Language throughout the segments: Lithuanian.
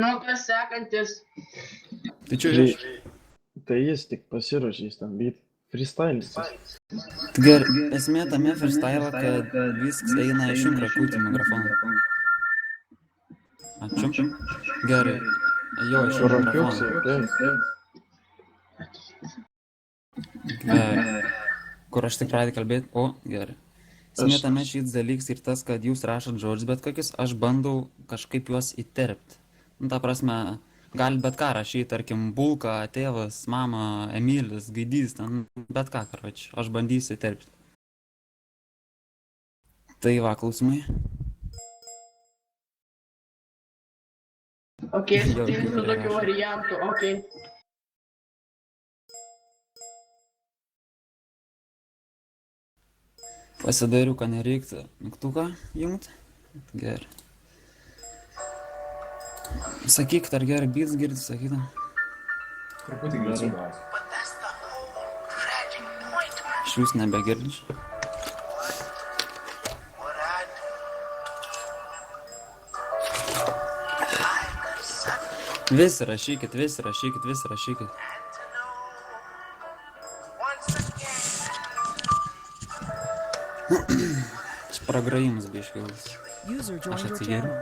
Nu, kas sekantis? Tai čia Tai, iš. tai jis tik pasiruošė tam beat. Freestylis. Gerai, esmė tame freestyle, kad viskas eina iš jum rakūtį mikrofoną. Ačiū. Gerai. Jo, iš jum mikrofoną. Gerai. Kur aš tik pradėjau kalbėti? O, gerai. Esmė tame šis dalyks ir tas, kad jūs rašot žodžius, bet kokius aš bandau kažkaip juos įterpti. Nu, ta prasme, gali bet ką rašyti, tarkim, Bulka, tėvas, mama, Emilis, Gaidys, ten bet ką, karoči, aš bandysiu įterpti. Tai va, klausimai. Ok, sutinku su tokiu variantu, ok. Pasidariu, kad nereiktų mygtuką jungti. Gerai. Sakyk, ar gerai beats girdi, sakytum. Truputį greičiau gausi. Aš jūs nebegirdžiu. Visi rašykit, visi rašykit, visi rašykit. Aš pragrajimus biškiaus. Aš atsigeriu.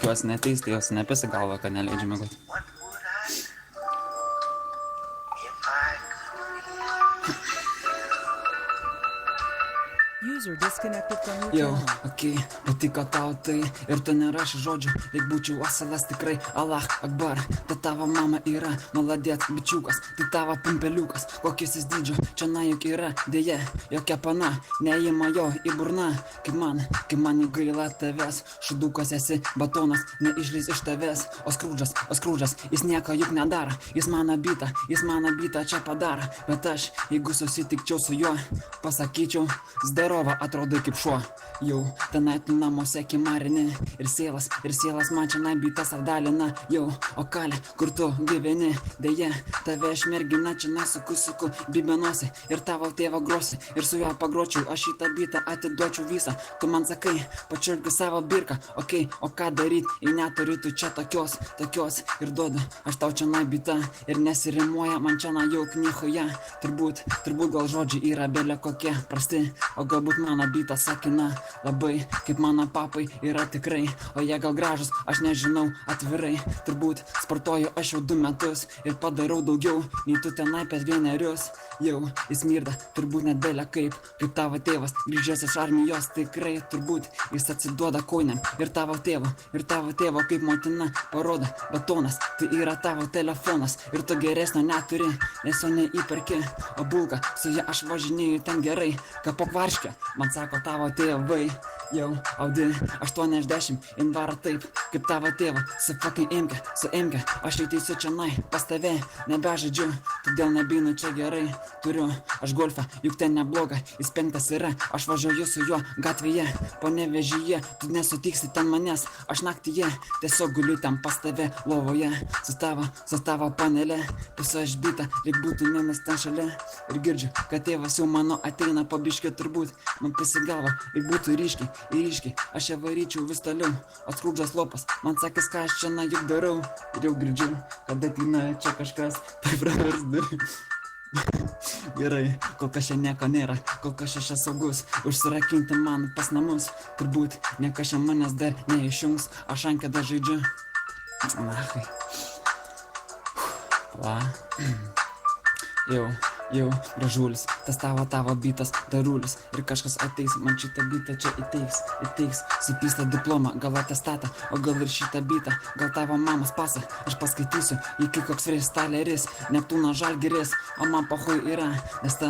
Tuos neteis, tai jos nepisi galva, kad neleidžia mėgoti. Jau, okei, patiko tau tai ir tu nerašai žodžių, jei būčiau asalas tikrai, Allah Akbar, ta tavo mama yra, maladėt, bičiukas, tai tavo pumpeliukas, kokis jis dydžio, čia na juk yra, dėje, jokia pana, neįma jo į burną, kaip man gaila tavęs, šudukas esi, batonas, neišlys iš tavęs, o skrūdžas, jis nieko juk nedaro, jis mano bitą čia padaro, bet aš, jeigu susitikčiau su juo, pasakyčiau, zdarova, atrodai kaip šuo, jau tenai tu namuose kimarini ir sielas man čia nabytas apdalina, jau, o kalė, kur tu gyveni, dėje, tave aš mergina čia nasuku, bibenuosi ir tavo tėvą grosi, ir su juo pagročiau, aš šitą bitą atiduočiau visą, tu man sakai, pačiulgi savo birką, okei, o ką daryt, jei neturi tu čia tokios, ir duodu, aš tau čia nabyta, ir nesirimuoja, man čia na jau knyhoje, turbūt gal žodžiai yra belė kokie prasti, o galbūt mano bitą sakina labai, kaip mano papai yra tikrai, o jie gal gražus, aš nežinau, atvirai, turbūt sportuoju aš jau 2 metus ir padarau daugiau, nei tu tenai per 1, jau jis mirda, turbūt net belė kaip tavo tėvas, grįžęs iš armijos tikrai, turbūt jis atsiduoda kojiniam ir tavo tėvo kaip motina parodo, batonas, tai yra tavo telefonas ir tu geresnio neturi, nes jo neįperki, o Bulka, su ja aš važinėju ten gerai, kapok varškę, man sako tavo tėvai, jau Audi 80 invara taip, kaip tavo tėva, su fucking imke, aš ateisiu čia pas tave, nebežaidžiu, todėl nebeinu čia gerai, turiu aš golfą, juk ten nebloga, jis 5 yra, aš važiuoju su juo gatvėje, Panevėžyje, tu nesutiksi ten manęs, aš naktyje, tiesiog guliu ten pas tave lovoje, su tavo panelė, pusu aš bitą, lyg būtų vienas ten šalia, ir girdžiu, kad tėvas jau mano ateina po biškį turbūt, man pasigalvo, ir būtų ryškiai, aš ją varyčiau vis toliau, o skrūdžas lopas, man sakys, ką aš čia na juk darau, ir jau girdžiu, kad ateina čia kažkas, tai pravers durys. Gerai, kol kas čia nieko nėra, kol kas čia saugus, užsirakinti man pas namus, turbūt niekas čia manęs dar neišjungs, aš ankėdą žaidžiu. Nachai. Va. Jau, gražulis, tas tavo bitas, darulis, ir kažkas ateis, man šitą bitą čia įteiks, supystą diplomą, gal atestatą, o gal ir šitą bitą, gal tavo mamos pasą, aš paskaitysiu, iki koks freestyleris, Neptūno Žalgiris, o man pahui yra, nes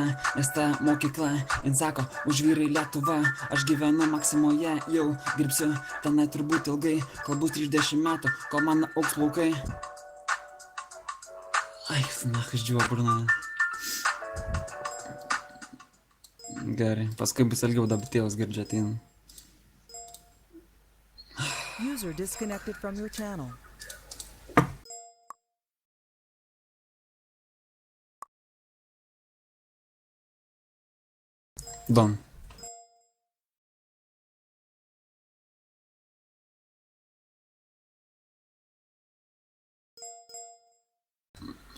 ta mokykla, jin sako, už vyrai Lietuva, aš gyvenu Maksimoje, jau dirbsiu, tenai turbūt ilgai, kol bus 30 metų, kol man auks plaukai. Ai, nachas džiuo burna. Gerai, paskui bus ilgiau, dabar tėvas girdžia ateina. User disconnected from your channel. Don.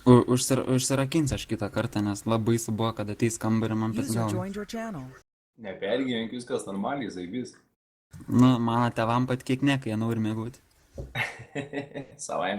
Užsirakins aš kitą kartą, nes labai subuvo, kad ateis kambarį man User pisgavo. joined your channel. Nepergyvenk, viskas normaliai, zaibys. Nu, mano tėvam pat kiek ne, kai jie nori mėgauti. Savaime.